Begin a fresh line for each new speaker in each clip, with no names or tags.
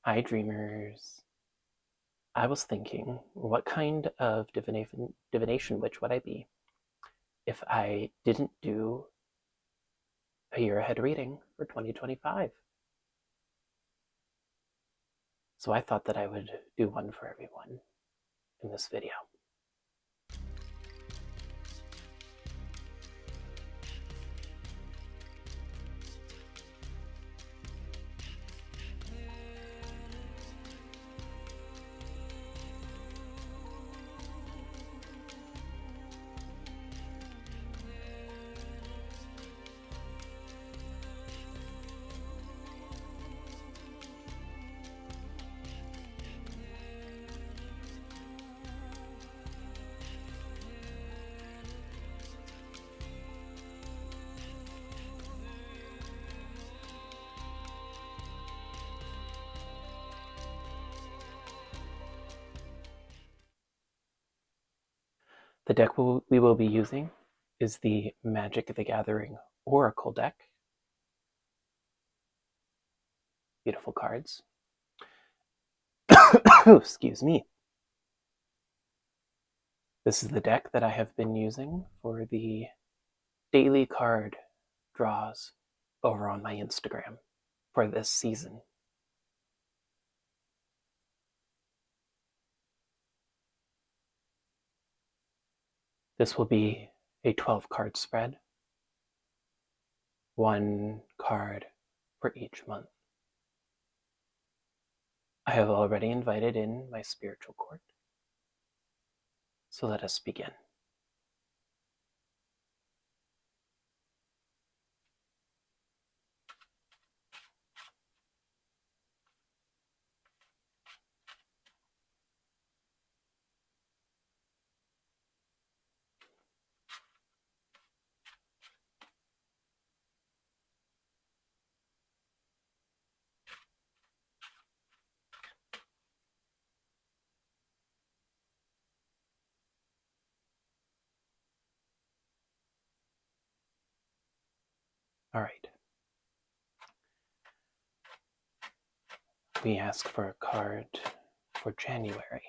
Hi, dreamers. I was thinking, what kind of divination witch would I be if I didn't do a year ahead reading for 2025? So I thought that I would do one for everyone in this video. The deck we will be using is the Magic the Gathering Oracle deck. Beautiful cards. Excuse me. This is the deck that I have been using for the daily card draws over on my Instagram for this season. This will be a 12-card spread, one card for each month. I have already invited in my spiritual court, so let us begin. All right. We ask for a card for January.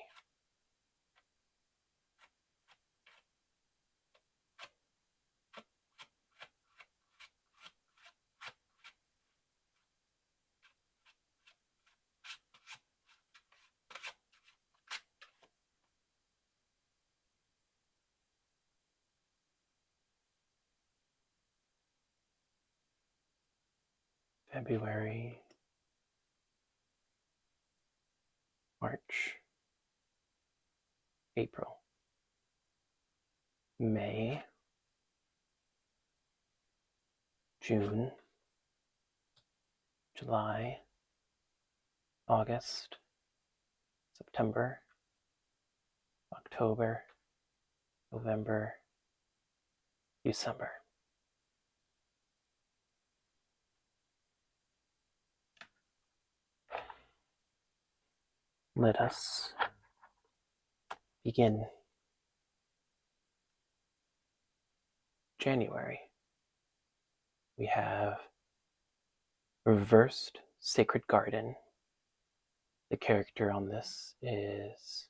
February, March, April, May, June, July, August, September, October, November, December. Let us begin. January. We have Reversed Sacred Garden. The character on this is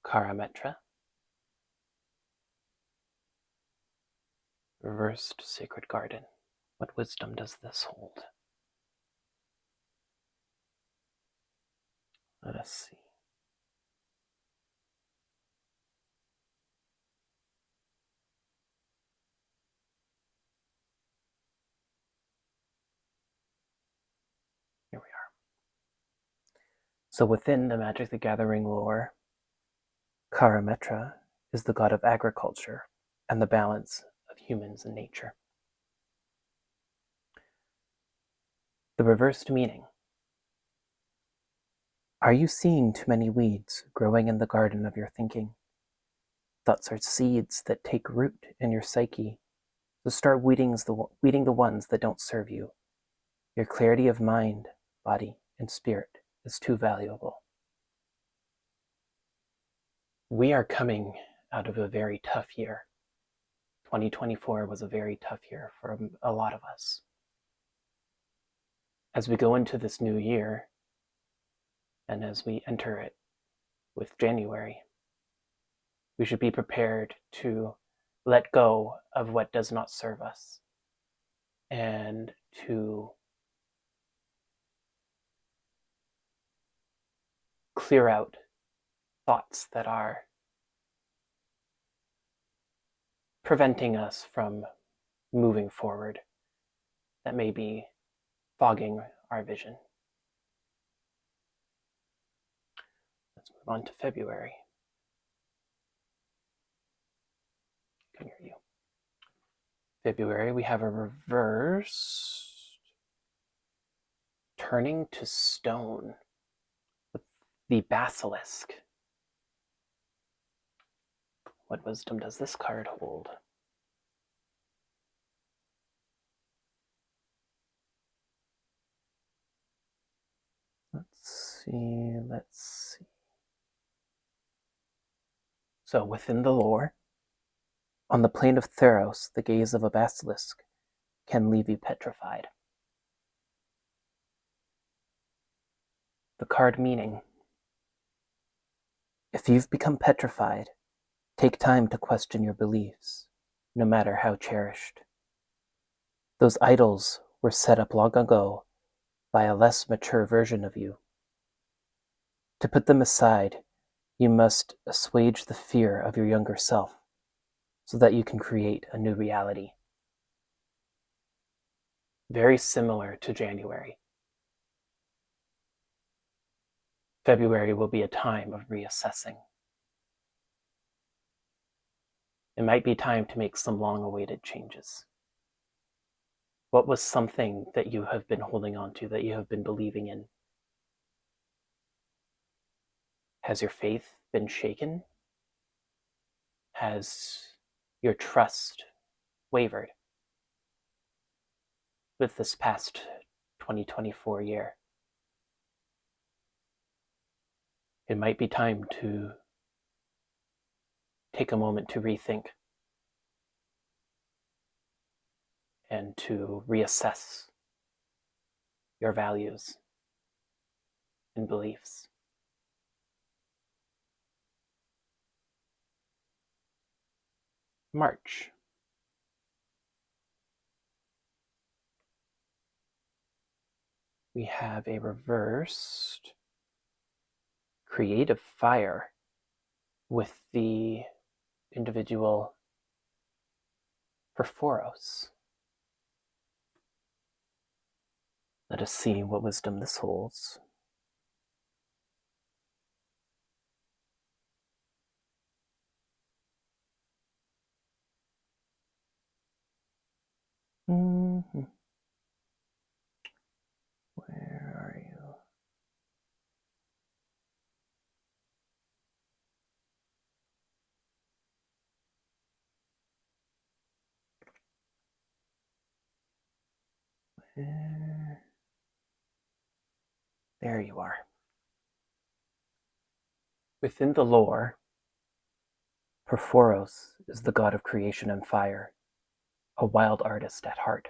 Karametra. Reversed Sacred Garden. What wisdom does this hold? Let us see. Here we are. So within the Magic the Gathering lore, Karametra is the god of agriculture and the balance of humans and nature. The reversed meaning. Are you seeing too many weeds growing in the garden of your thinking? Thoughts are seeds that take root in your psyche, so start weeding the ones that don't serve you. Your clarity of mind, body, and spirit is too valuable. We are coming out of a very tough year. 2024 was a very tough year for a lot of us. As we go into this new year, And as we enter it with January, we should be prepared to let go of what does not serve us and to clear out thoughts that are preventing us from moving forward, that may be fogging our vision. Let's move on to February. I can hear you. February, we have a reverse turning to stone with the basilisk. What wisdom does this card hold? Let's see. So within the lore, on the plane of Theros, the gaze of a basilisk can leave you petrified. The card meaning: if you've become petrified, take time to question your beliefs, no matter how cherished. Those idols were set up long ago by a less mature version of you. To put them aside, you must assuage the fear of your younger self so that you can create a new reality. Very similar to January. February will be a time of reassessing. It might be time to make some long-awaited changes. What was something that you have been holding on to, that you have been believing in? Has your faith been shaken? Has your trust wavered with this past 2024 year? It might be time to take a moment to rethink and to reassess your values and beliefs. March. We have a reversed creative fire with the individual Perforos. Let us see what wisdom this holds. Where are you? There you are. Within the lore, Perforos is the god of creation and fire, a wild artist at heart.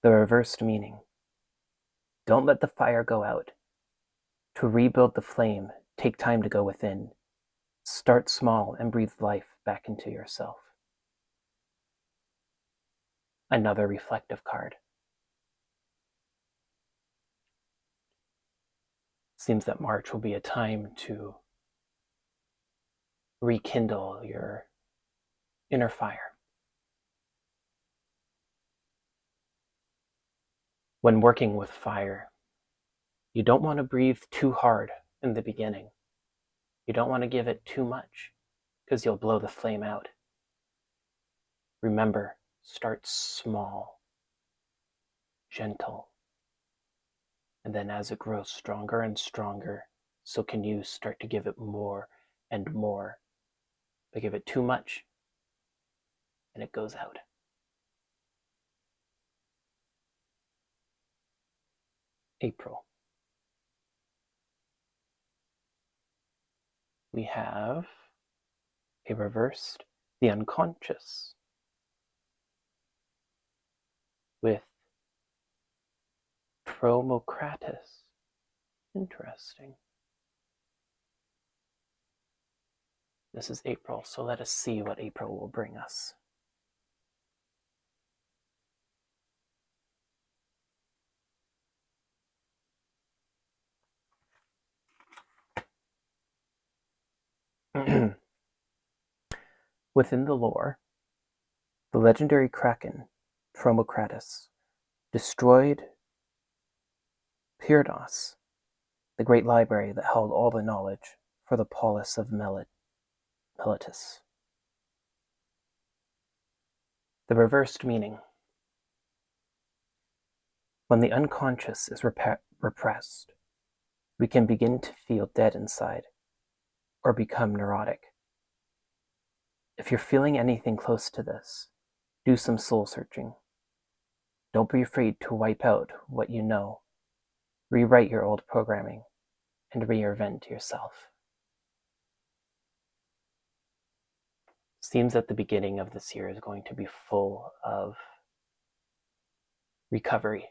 The reversed meaning: don't let the fire go out. To rebuild the flame, take time to go within. Start small and breathe life back into yourself. Another reflective card. Seems that March will be a time to rekindle your inner fire. When working with fire, you don't want to breathe too hard in the beginning. You don't want to give it too much, because you'll blow the flame out. Remember, start small, gentle, and then as it grows stronger and stronger, so can you start to give it more and more. But give it too much, and it goes out. April. We have a reversed the unconscious with Promocratus. Interesting. This is April, so let us see what April will bring us. Within the lore, the legendary Kraken, Tromokratis, destroyed Pyrnos, the great library that held all the knowledge for the polis of Meletus. The reversed meaning. When the unconscious is repressed, we can begin to feel dead inside or become neurotic. If you're feeling anything close to this, do some soul searching. Don't be afraid to wipe out what you know, rewrite your old programming, and reinvent yourself. Seems that the beginning of this year is going to be full of recovery.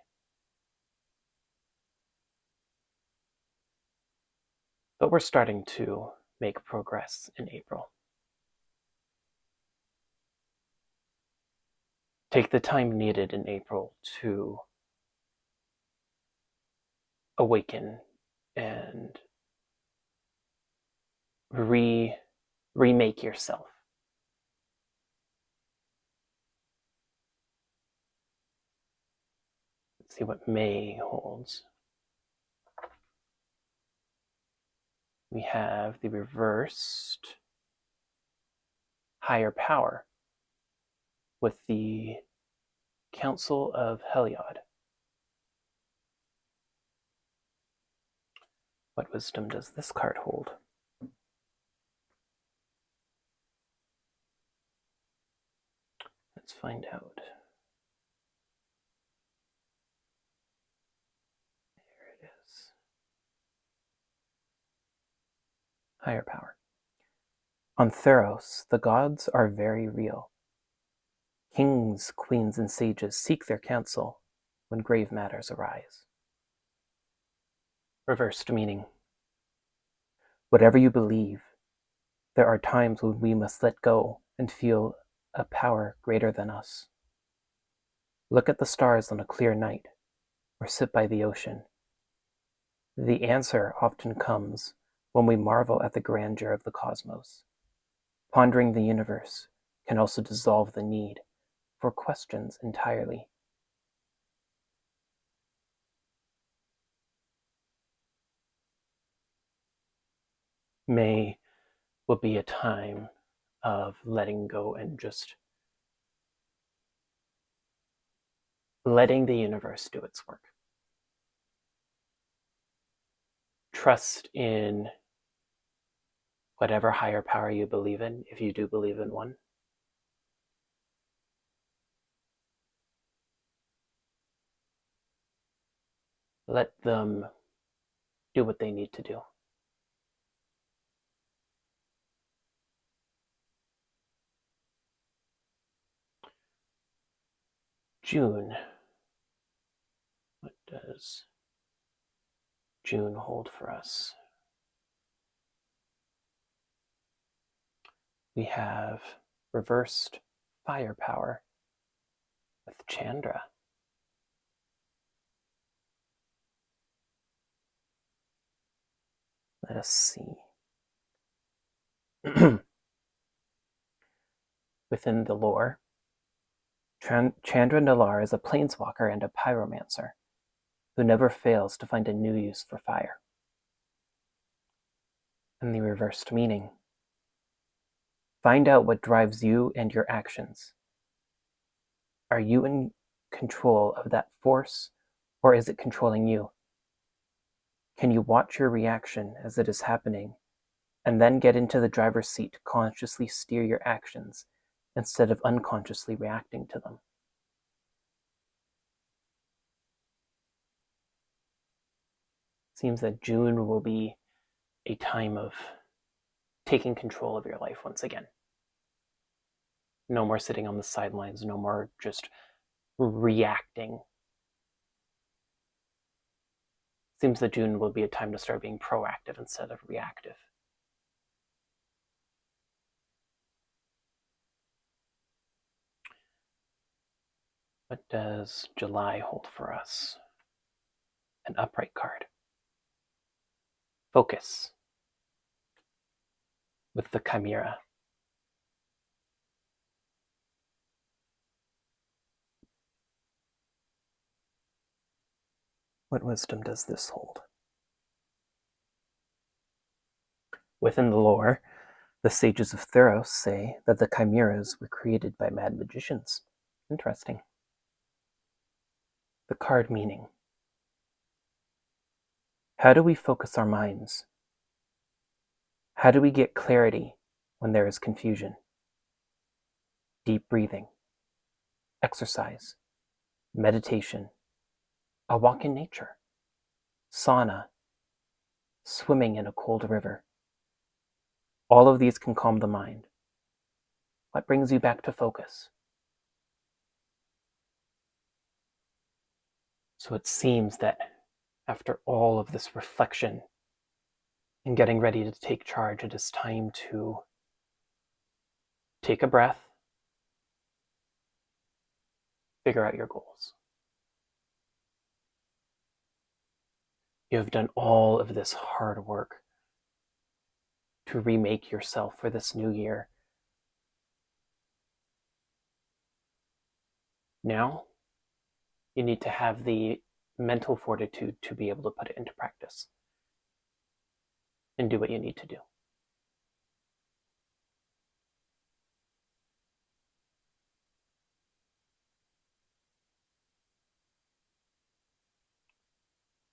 But we're starting to make progress in April. Take the time needed in April to awaken and remake yourself. Let's see what May holds. We have the reversed higher power with the Council of Heliod. What wisdom does this card hold? Let's find out. There it is. Higher power. On Theros, the gods are very real. Kings, queens, and sages seek their counsel when grave matters arise. Reversed meaning. Whatever you believe, there are times when we must let go and feel a power greater than us. Look at the stars on a clear night, or sit by the ocean. The answer often comes when we marvel at the grandeur of the cosmos. Pondering the universe can also dissolve the need for questions entirely. May will be a time of letting go and just letting the universe do its work. Trust in whatever higher power you believe in, if you do believe in one. Let them do what they need to do. June. What does June hold for us? We have reversed firepower with Chandra. Let us see. Within the lore, Chandra Nalar is a planeswalker and a pyromancer who never fails to find a new use for fire. And the reversed meaning. Find out what drives you and your actions. Are you in control of that force, or is it controlling you? Can you watch your reaction as it is happening, and then get into the driver's seat to consciously steer your actions instead of unconsciously reacting to them? Seems that June will be a time of taking control of your life once again. No more sitting on the sidelines, no more just reacting. Seems that June will be a time to start being proactive instead of reactive. What does July hold for us? An upright card. Focus. With the Chimera. What wisdom does this hold? Within the lore, the sages of Theros say that the chimeras were created by mad magicians. Interesting. The card meaning. How do we focus our minds? How do we get clarity when there is confusion? Deep breathing, exercise, meditation, a walk in nature, sauna, swimming in a cold river. All of these can calm the mind. What brings you back to focus? So it seems that after all of this reflection and getting ready to take charge, it is time to take a breath, figure out your goals. You have done all of this hard work to remake yourself for this new year. Now, you need to have the mental fortitude to be able to put it into practice and do what you need to do.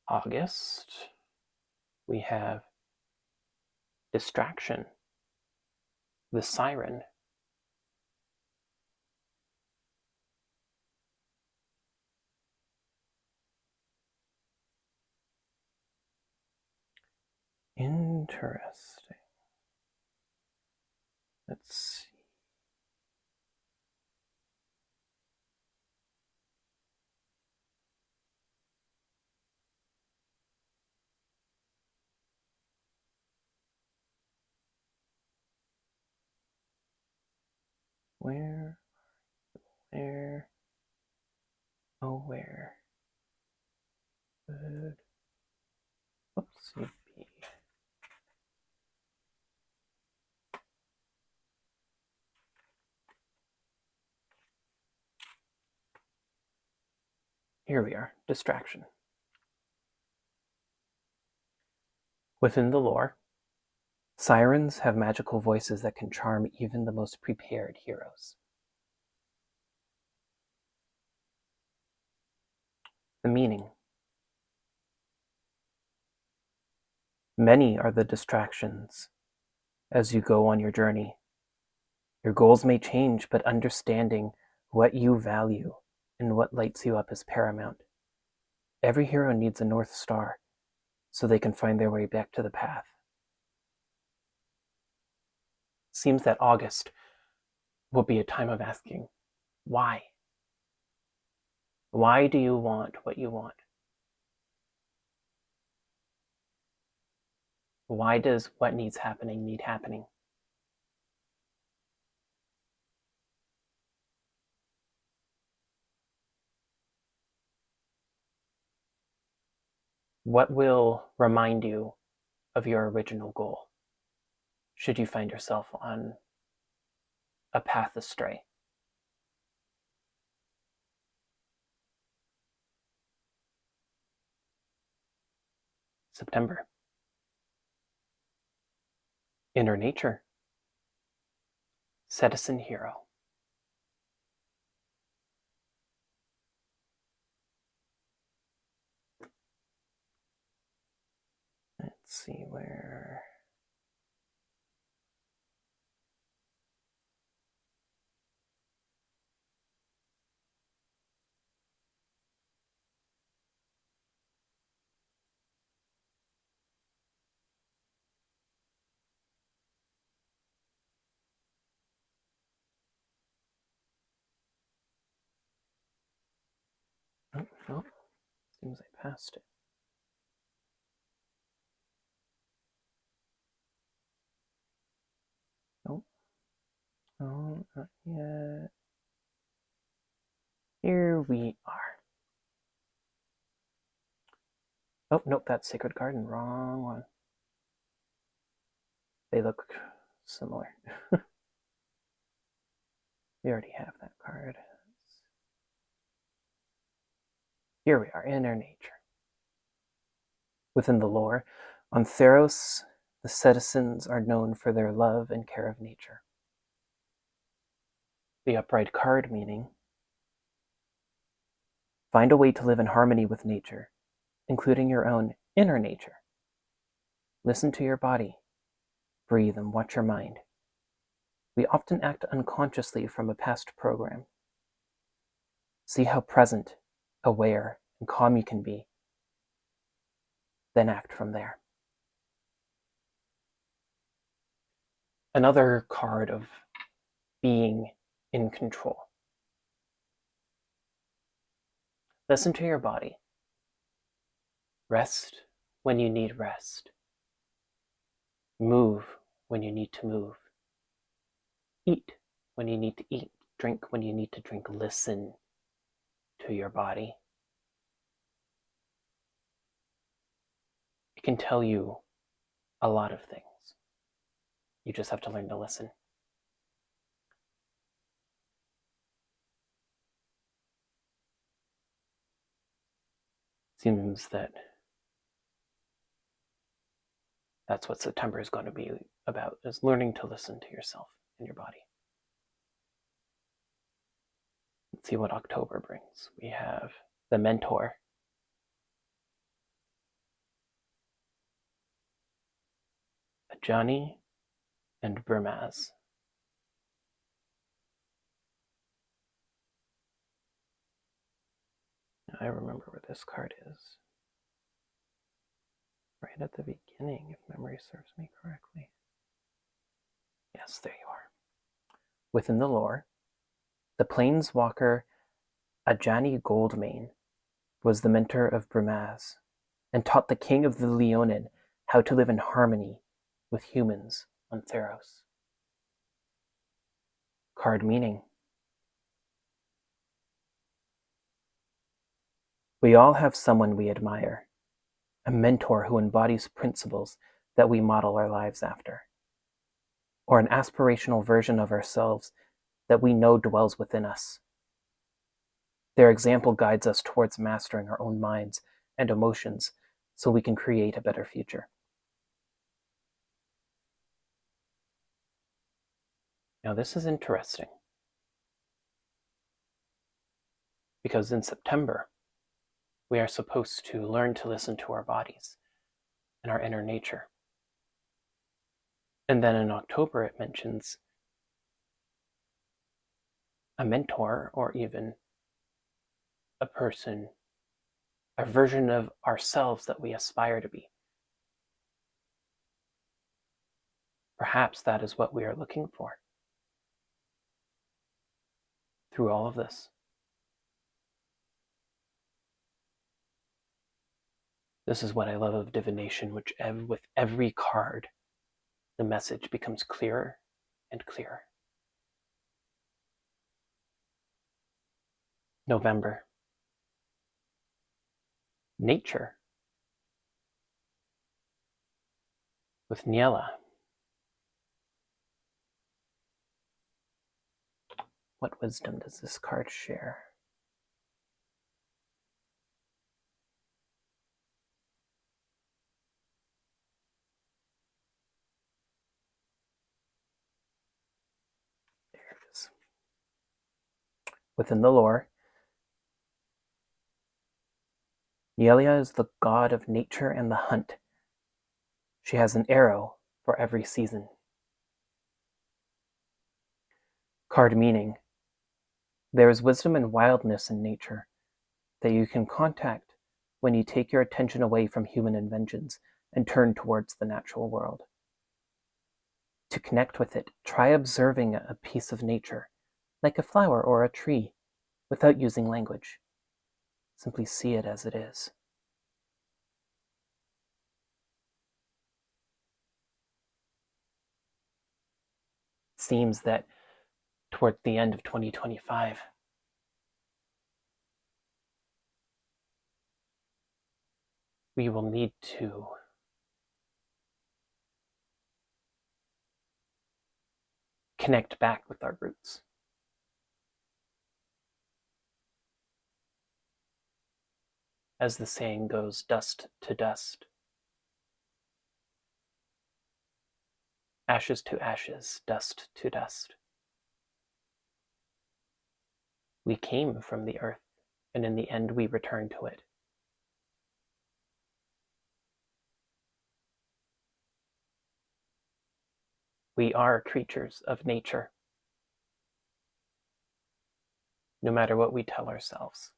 August, we have distraction, the siren. Interesting. Let's see. Where? Oh, where? Good. Oopsie. Here we are, distraction. Within the lore, sirens have magical voices that can charm even the most prepared heroes. The meaning. Many are the distractions as you go on your journey. Your goals may change, but understanding what you value and what lights you up is paramount. Every hero needs a North Star so they can find their way back to the path. Seems that August will be a time of asking, why? Why do you want what you want? Why does what needs happening need happening? What will remind you of your original goal should you find yourself on a path astray? September. Inner nature. Citizen hero. Let's see where. Oh, seems I passed it. Oh, not yet. Here we are. Oh, nope, that's Sacred Garden. Wrong one. They look similar. We already have that card. Here we are, Inner Nature. Within the lore, on Theros, the citizens are known for their love and care of nature. The upright card meaning, find a way to live in harmony with nature, including your own inner nature. Listen to your body, breathe, and watch your mind. We often act unconsciously from a past program. See how present, aware, and calm you can be. Then act from there. Another card of being in control. Listen to your body. Rest when you need rest. Move when you need to move. Eat when you need to eat. Drink when you need to drink. Listen to your body. It can tell you a lot of things. You just have to learn to listen. Seems that that's what September is going to be about, is learning to listen to yourself and your body. Let's see what October brings. We have the Mentor. Ajani and Burmaz. I remember where this card is. Right at the beginning, if memory serves me correctly. Yes, there you are. Within the lore, the planeswalker Ajani Goldmane was the mentor of Burmaz and taught the king of the Leonin how to live in harmony with humans on Theros. Card meaning. We all have someone we admire, a mentor who embodies principles that we model our lives after, or an aspirational version of ourselves that we know dwells within us. Their example guides us towards mastering our own minds and emotions so we can create a better future. Now, this is interesting because in September, we are supposed to learn to listen to our bodies and our inner nature. And then in October, it mentions a mentor or even a person, a version of ourselves that we aspire to be. Perhaps that is what we are looking for through all of this. This is what I love of divination, which with every card, the message becomes clearer and clearer. November. Nature. With Niela. What wisdom does this card share? There it is. Within the lore, Nielia is the god of nature and the hunt. She has an arrow for every season. Card meaning. There is wisdom and wildness in nature that you can contact when you take your attention away from human inventions and turn towards the natural world. To connect with it, try observing a piece of nature, like a flower or a tree, without using language. Simply see it as it is. It seems that toward the end of 2025. We will need to connect back with our roots. As the saying goes, dust to dust. Ashes to ashes, dust to dust. We came from the earth, and in the end we return to it. We are creatures of nature, no matter what we tell ourselves.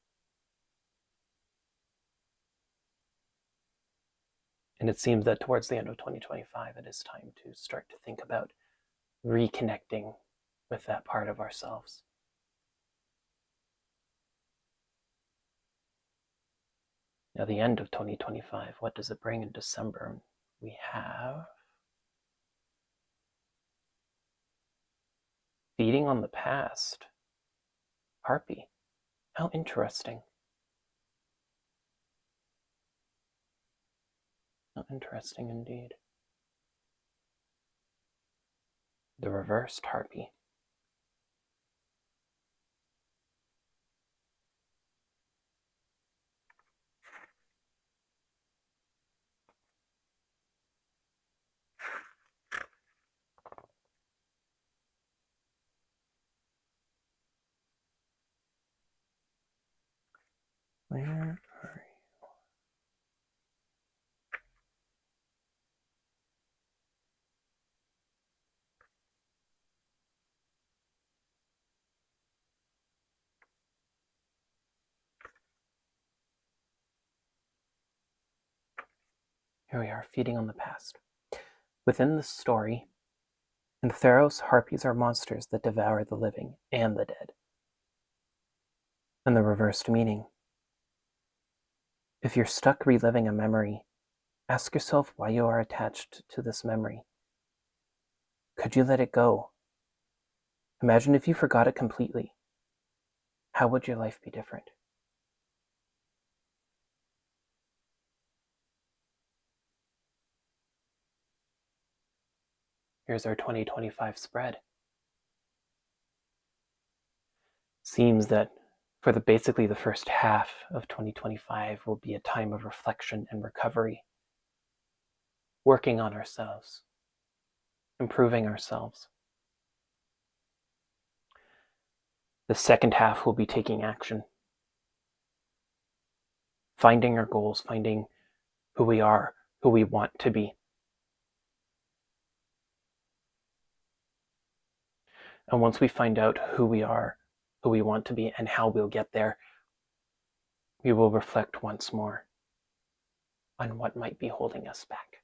And it seems that towards the end of 2025, it is time to start to think about reconnecting with that part of ourselves. Now, the end of 2025, what does it bring in December? We have feeding on the past. Harpy. How interesting. How interesting indeed. The reversed harpy. Where are you? Here we are, feeding on the past. Within this story, in Theros, harpies are monsters that devour the living and the dead. And the reversed meaning. If you're stuck reliving a memory, ask yourself why you are attached to this memory. Could you let it go? Imagine if you forgot it completely. How would your life be different? Here's our 2025 spread. Seems that for basically the first half of 2025 will be a time of reflection and recovery, working on ourselves, improving ourselves. The second half will be taking action, finding our goals, finding who we are, who we want to be. And once we find out who we are, who we want to be, and how we'll get there, we will reflect once more on what might be holding us back.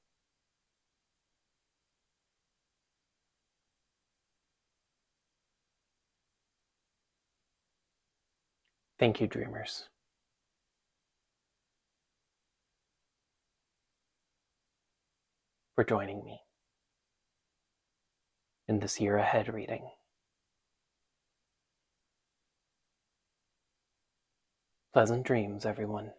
Thank you, dreamers, for joining me in this year ahead reading. Pleasant dreams, everyone.